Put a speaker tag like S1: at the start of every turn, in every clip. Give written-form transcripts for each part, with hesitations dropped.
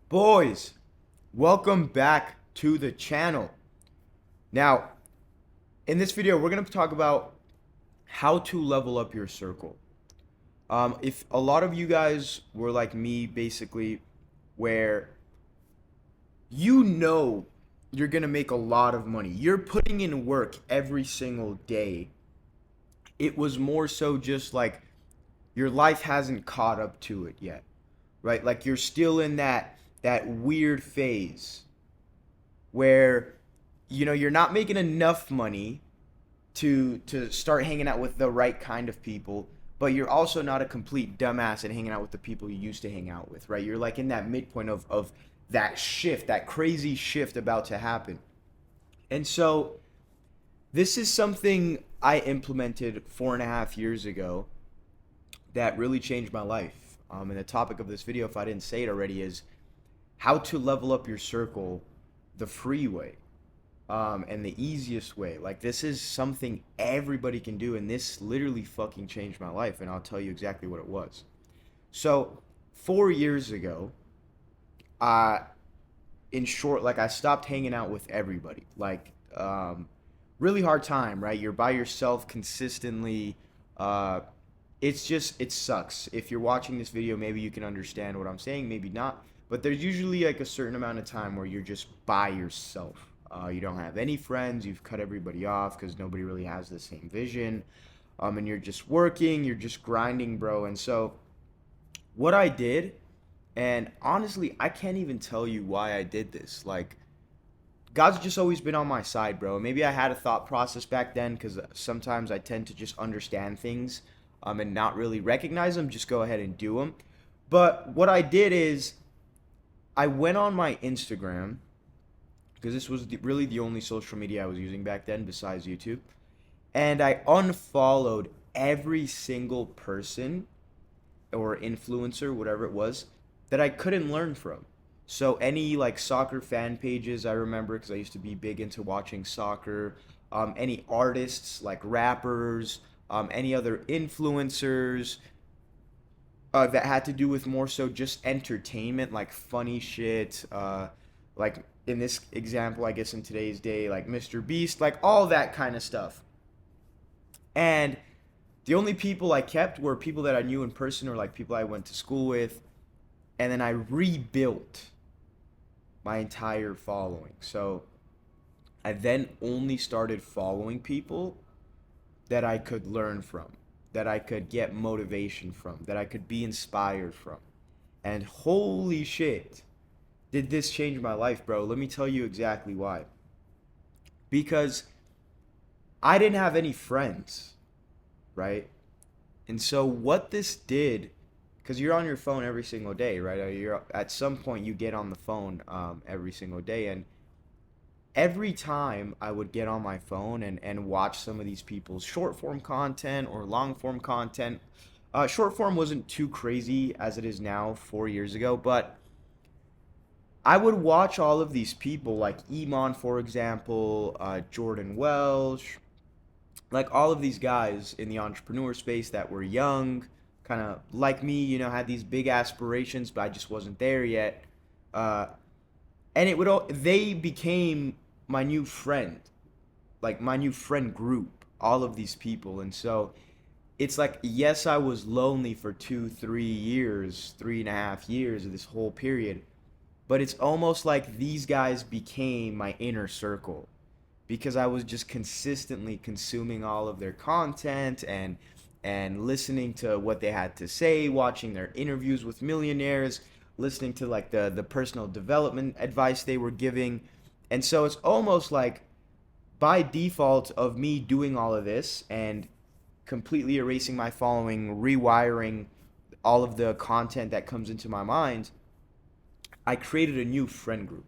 S1: Boys, welcome back to the channel. Now, in this video, we're going to talk about how to level up your circle. If a lot of you guys were like me, basically, where you know you're going to make a lot of money, you're putting in work every single day. It was more so just like your life hasn't caught up to it yet, right? Like you're still in that weird phase where you're not making enough money to start hanging out with the right kind of people, but you're also not a complete dumbass and hanging out with the people you used to hang out with, right? You're like in that midpoint of that shift, that crazy shift about to happen. And so this is something I implemented 4.5 years ago that really changed my life. And the topic of this video, if I didn't say it already, is how to level up your circle the free way, and the easiest way. Like, this is something everybody can do, and this literally fucking changed my life, and I'll tell you exactly what it was. So 4 years ago, uh, in short, like, I stopped hanging out with everybody. Like, really hard time, right? You're by yourself consistently. Uh, it sucks. If you're watching this video, maybe you can understand what I'm saying, maybe not. But there's usually like a certain amount of time where you're just by yourself. You don't have any friends. You've cut everybody off because nobody really has the same vision. And you're just working. You're just grinding, bro. And so what I did, and honestly, I can't even tell you why I did this. Like, God's just always been on my side, bro. Maybe I had a thought process back then because sometimes I tend to just understand things, and not really recognize them, just go ahead and do them. But what I did is I went on my Instagram, because this was really the only social media I was using back then besides YouTube, and I unfollowed every single person or influencer, whatever it was, that I couldn't learn from. So any like soccer fan pages, I remember because I used to be big into watching soccer. Any artists like rappers, any other influencers that had to do with more so just entertainment, like funny shit. Like in this example, I guess in today's day, like Mr. Beast, like all that kind of stuff. And the only people I kept were people that I knew in person or like people I went to school with. And then I rebuilt my entire following. So I then only started following people that I could learn from, that I could get motivation from, that I could be inspired from. And holy shit, did this change my life, bro? Let me tell you exactly why. Because I didn't have any friends, right? And so what this did, because you're on your phone every single day, right? You're at some point you get on the phone every single day, and every time I would get on my phone and watch some of these people's short form content or long form content. Short form wasn't too crazy as it is now 4 years ago, but I would watch all of these people like Iman, for example, Jordan Welsh, like all of these guys in the entrepreneur space that were young, kind of like me, had these big aspirations, but I just wasn't there yet. Uh, and they became my new friend, like my new friend group, all of these people. And so it's like, yes, I was lonely for 2 3 years, 3.5 years of this whole period, but it's almost like these guys became my inner circle because I was just consistently consuming all of their content and listening to what they had to say, watching their interviews with millionaires, listening to like the personal development advice they were giving. And so it's almost like by default of me doing all of this and completely erasing my following, rewiring all of the content that comes into my mind, I created a new friend group.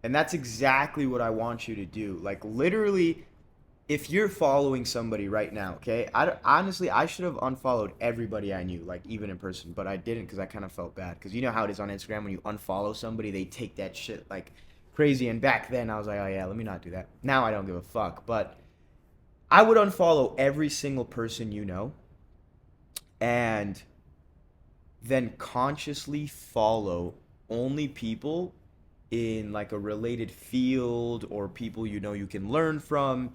S1: And that's exactly what I want you to do. Like, literally, if you're following somebody right now, okay? Honestly, I should have unfollowed everybody I knew, like even in person, but I didn't because I kind of felt bad. Because you know how it is on Instagram when you unfollow somebody, they take that shit like crazy. And back then, I was like, oh yeah, let me not do that. Now I don't give a fuck. But I would unfollow every single person you know, and then consciously follow only people in like a related field, or people you can learn from,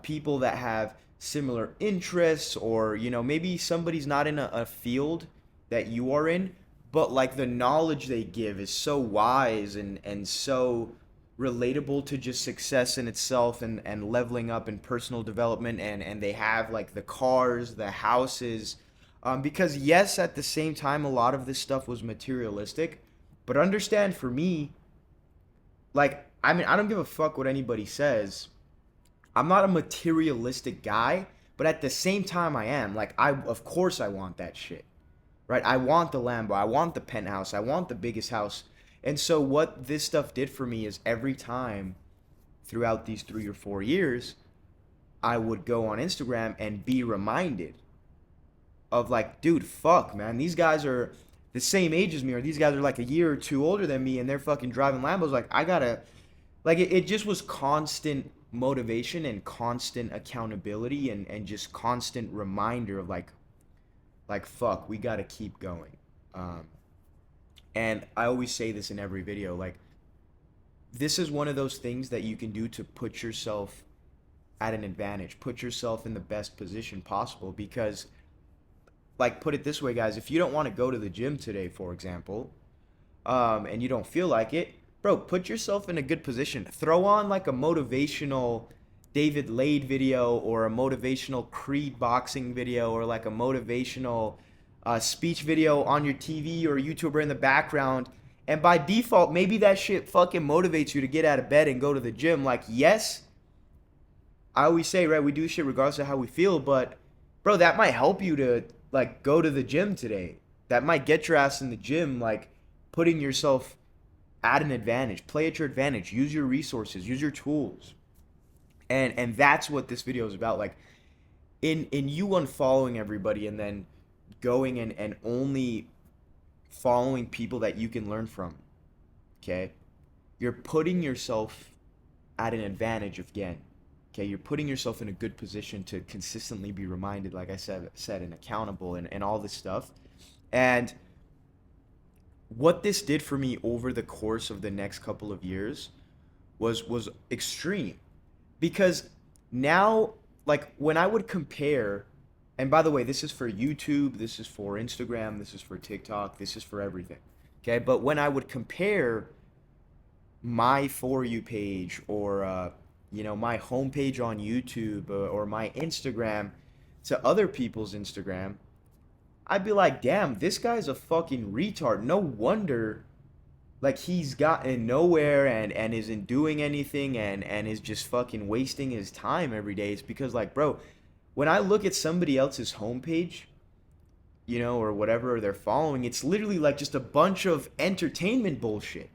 S1: people that have similar interests, or maybe somebody's not in a field that you are in, but like the knowledge they give is so wise and so relatable to just success in itself, and leveling up in personal development, and they have like the cars, the houses, because yes, at the same time, a lot of this stuff was materialistic, but understand, for me, like, I mean, I don't give a fuck what anybody says. I'm not a materialistic guy, but at the same time I am. Like, of course I want that shit. Right? I want the Lambo, I want the penthouse, I want the biggest house. And so what this stuff did for me is, every time throughout these 3 or 4 years, I would go on Instagram and be reminded of, like, dude, fuck, man, these guys are the same age as me, or these guys are like a year or two older than me, and they're fucking driving Lambos. Like, I gotta, like, it just was constant motivation and constant accountability, and just constant reminder of like fuck, we gotta keep going. Um, and I always say this in every video, like, this is one of those things that you can do to put yourself at an advantage, put yourself in the best position possible, because, like, put it this way, guys, if you don't want to go to the gym today, for example, and you don't feel like it, bro, put yourself in a good position. Throw on like a motivational David Lade video, or a motivational Creed boxing video, or like a motivational speech video on your TV or YouTuber in the background. And by default, maybe that shit fucking motivates you to get out of bed and go to the gym. Like, yes, I always say, right, we do shit regardless of how we feel, but bro, that might help you to like go to the gym today. That might get your ass in the gym, like putting yourself at an advantage. Play at your advantage. Use your resources. Use your tools. And that's what this video is about. Like, in you unfollowing everybody, and then going and only following people that you can learn from. Okay? You're putting yourself at an advantage again. Okay, you're putting yourself in a good position to consistently be reminded, like I said, and accountable, and all this stuff. And what this did for me over the course of the next couple of years was extreme, because now, like, when I would compare, and by the way, this is for YouTube, this is for Instagram, this is for TikTok, this is for everything. Okay, but when I would compare my For You page, or my homepage on YouTube, or my Instagram, to other people's Instagram, I'd be like, damn, this guy's a fucking retard. No wonder, like, he's gotten nowhere, and isn't doing anything, and is just fucking wasting his time every day. It's because, like, bro, when I look at somebody else's homepage, or whatever they're following, it's literally like just a bunch of entertainment bullshit.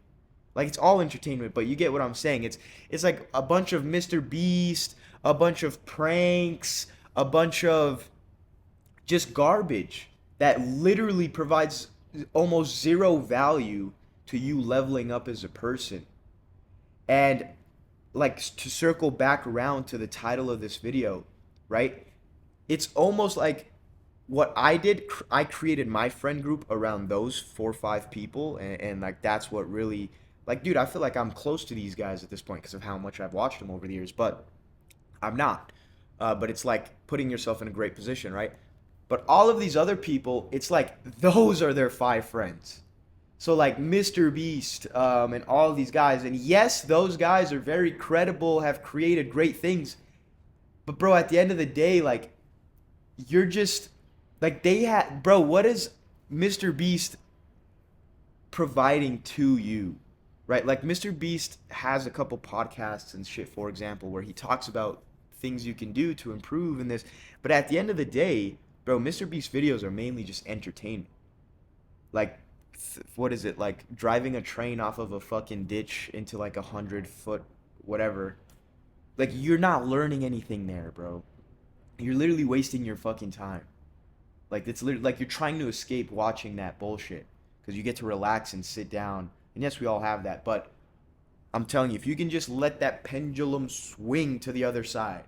S1: Like, it's all entertainment, but you get what I'm saying. It's like a bunch of Mr. Beast, a bunch of pranks, a bunch of just garbage that literally provides almost zero value to you leveling up as a person. And, like, to circle back around to the title of this video, right? It's almost like what I did, I created my friend group around those 4 or 5 people, and like, that's what really, like, dude, I feel like I'm close to these guys at this point because of how much I've watched them over the years, but I'm not. But it's like putting yourself in a great position, right? But all of these other people, it's like those are their 5 friends. So, like, Mr. Beast, and all of these guys, and yes, those guys are very credible, have created great things. But bro, at the end of the day, like, you're just like, they had, bro, what is Mr. Beast providing to you? Right? Like, Mr. Beast has a couple podcasts and shit, for example, where he talks about things you can do to improve in this. But at the end of the day, bro, Mr. Beast videos are mainly just entertainment. Like, what is it? Like, driving a train off of a fucking ditch into like 100-foot whatever. Like, you're not learning anything there, bro. You're literally wasting your fucking time. Like, it's literally like you're trying to escape watching that bullshit, because you get to relax and sit down. And yes, we all have that, but I'm telling you, if you can just let that pendulum swing to the other side,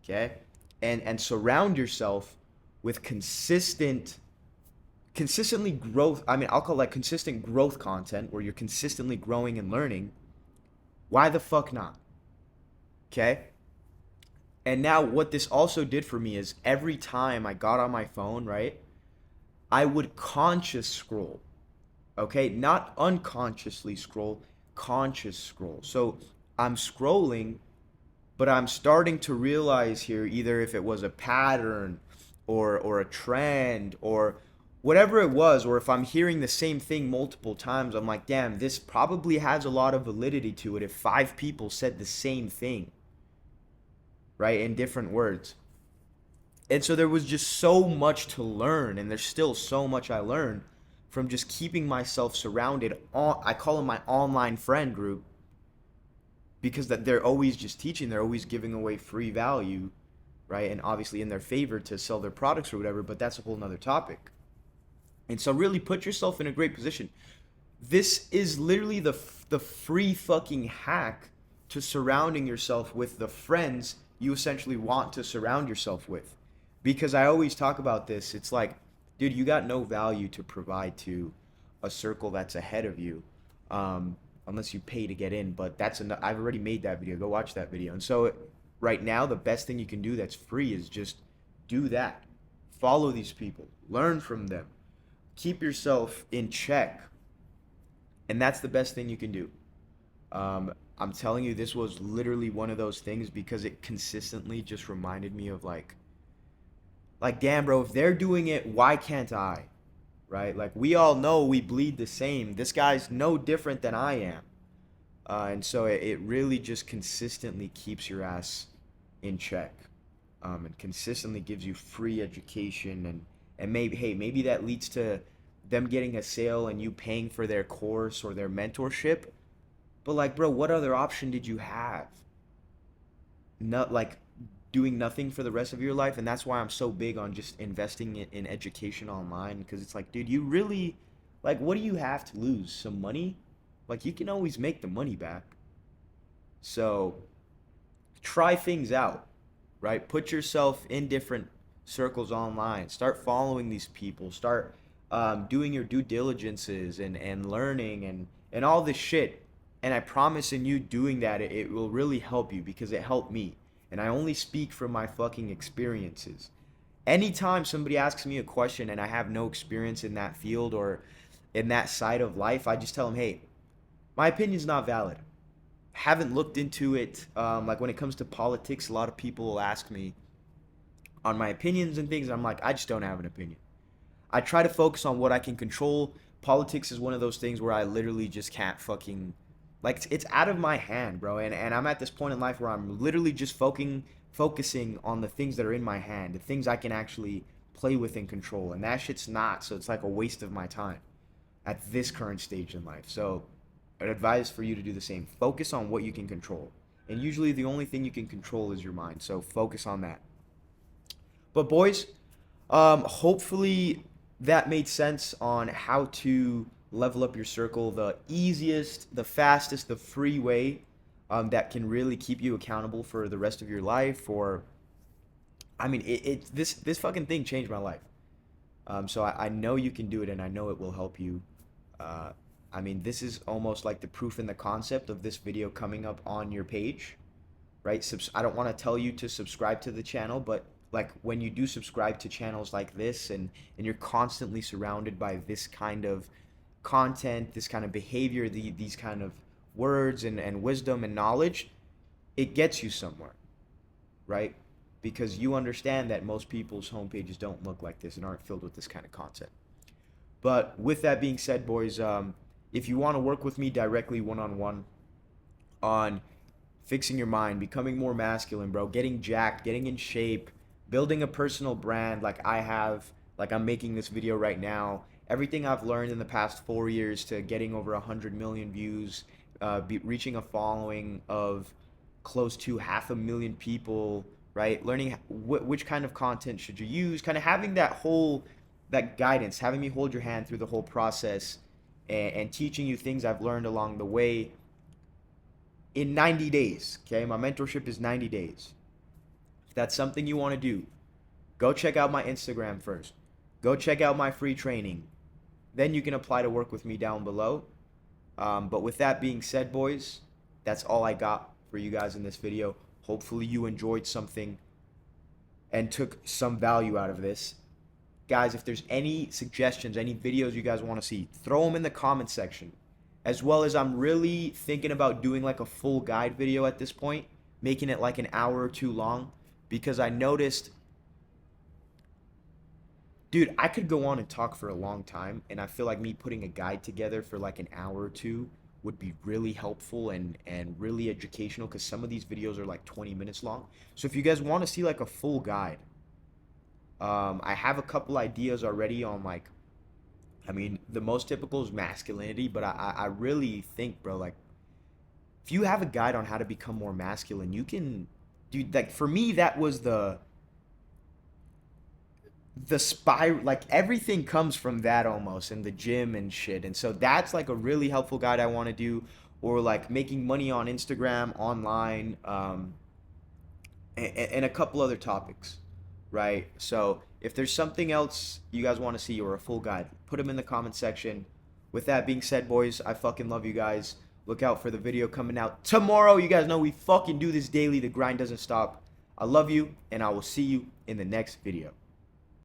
S1: okay? And surround yourself with consistent consistently growth, I mean, I'll call that consistent growth content where you're consistently growing and learning, why the fuck not? Okay? And now what this also did for me is every time I got on my phone, right? I would conscious scroll. Okay? Not unconsciously scroll, conscious scroll. So I'm scrolling, but I'm starting to realize here either if it was a pattern or a trend or whatever it was, or if I'm hearing the same thing multiple times, I'm like, damn, this probably has a lot of validity to it if five people said the same thing, right, in different words. And so there was just so much to learn, and there's still so much I learned from just keeping myself surrounded on, I call them my online friend group, because that they're always just teaching, they're always giving away free value, right? And obviously in their favor to sell their products or whatever, but that's a whole nother topic. And so really put yourself in a great position. This is literally the free fucking hack to surrounding yourself with the friends you essentially want to surround yourself with. Because I always talk about this. It's like, dude, you got no value to provide to a circle that's ahead of you, unless you pay to get in. But that's enough. I've already made that video. Go watch that video. And so right now, the best thing you can do that's free is just do that. Follow these people. Learn from them. Keep yourself in check. And that's the best thing you can do. I'm telling you, this was literally one of those things because it consistently just reminded me of like, damn, bro, if they're doing it, why can't I? Right? Like, we all know we bleed the same. This guy's no different than I am. And so it really just consistently keeps your ass in check, and consistently gives you free education. And maybe, hey, maybe that leads to them getting a sale and you paying for their course or their mentorship. But like, bro, what other option did you have? Not like doing nothing for the rest of your life. And that's why I'm so big on just investing in education online, because it's like, dude, you really, like, what do you have to lose? Some money? Like, you can always make the money back. So try things out, right? Put yourself in different circles online. Start following these people. Start doing your due diligences and learning and all this shit. And I promise in you doing that, it will really help you because it helped me. And I only speak from my fucking experiences. Anytime somebody asks me a question and I have no experience in that field or in that side of life, I just tell them, hey, my opinion's not valid. Haven't looked into it. Like when it comes to politics, a lot of people will ask me on my opinions and things. And I'm like, I just don't have an opinion. I try to focus on what I can control. Politics is one of those things where I literally just can't fucking, like, it's out of my hand, bro. And I'm at this point in life where I'm literally just focusing on the things that are in my hand, the things I can actually play with and control. And that shit's not. So it's like a waste of my time at this current stage in life. So I'd advise for you to do the same. Focus on what you can control. And usually the only thing you can control is your mind. So focus on that. But boys, hopefully that made sense on how to level up your circle the easiest, the fastest, the free way, that can really keep you accountable for the rest of your life. Or, I mean, this fucking thing changed my life. So I know you can do it, and I know it will help you. I mean, this is almost like the proof in the concept of this video coming up on your page, right? I don't want to tell you to subscribe to the channel, but like when you do subscribe to channels like this and you're constantly surrounded by this kind of content, this kind of behavior, these kind of words and wisdom and knowledge, it gets you somewhere, right? Because you understand that most people's homepages don't look like this and aren't filled with this kind of content. But with that being said, boys, if you want to work with me directly one-on-one on fixing your mind, becoming more masculine, bro, getting jacked, getting in shape, building a personal brand like I have, like I'm making this video right now, everything I've learned in the past 4 years to getting over 100 million views, reaching a following of close to 500,000 people, right? Learning which kind of content should you use, kind of having that guidance, having me hold your hand through the whole process and teaching you things I've learned along the way in 90 days, okay? My mentorship is 90 days. If that's something you want to do, go check out my Instagram first. go check out my free training. Then you can apply to work with me down below. But with that being said, boys, that's all I got for you guys in this video. Hopefully you enjoyed something and took some value out of this. Guys, if there's any suggestions, any videos you guys want to see, throw them in the comment section. As well as I'm really thinking about doing like a full guide video at this point, making it like an hour or two long, because I noticed, dude, I could go on and talk for a long time, and I feel like me putting a guide together for like an hour or two would be really helpful and really educational, because some of these videos are like 20 minutes long. So if you guys want to see like a full guide, I have a couple ideas already on like, I mean, the most typical is masculinity, but I really think, bro, like, if you have a guide on how to become more masculine, you can, dude, like, for me, that was the spy, like, everything comes from that almost in the gym and shit. And so that's like a really helpful guide I want to do, or like making money on Instagram, online, and a couple other topics, right? So if there's something else you guys want to see or a full guide, put them in the comment section. With that being said, boys, I fucking love you guys. Look out for the video coming out tomorrow. You guys know we fucking do this daily. The grind doesn't stop. I love you, and I will see you in the next video.